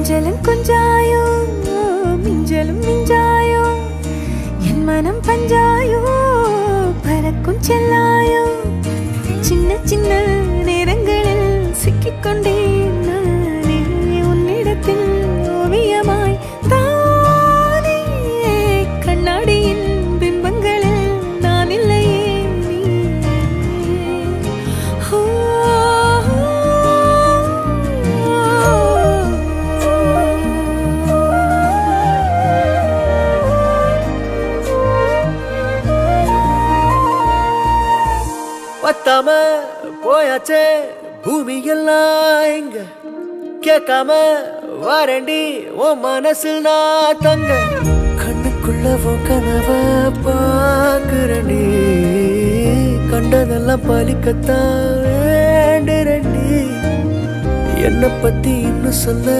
கொஞ்சலும் கொஞ்சாயோ மிஞ்சலும் மிஞ்சாயோ என் மனம் பஞ்சாயோ பறக்கும் செல்லாயோ சின்ன சின்ன நேரங்களில் சிக்கிக்கொண்டேன் நானே உன்னிடத்தில் ஓவியமாய் தானே கண்ணாடியின் பிம்பங்களில் நான் இல்லையே பத்தாம போயாச்சே பூமி எல்லாம் இங்க கேட்காம வாரண்டி உன் மனசில் நான் தங்க கண்ணுக்குள்ள உன் கனவ பாக்குறண்டி கண்டதெல்லாம் பலிக்கத்தான் வேண்டுறண்டி என்னை பத்தி இன்னும் சொல்ல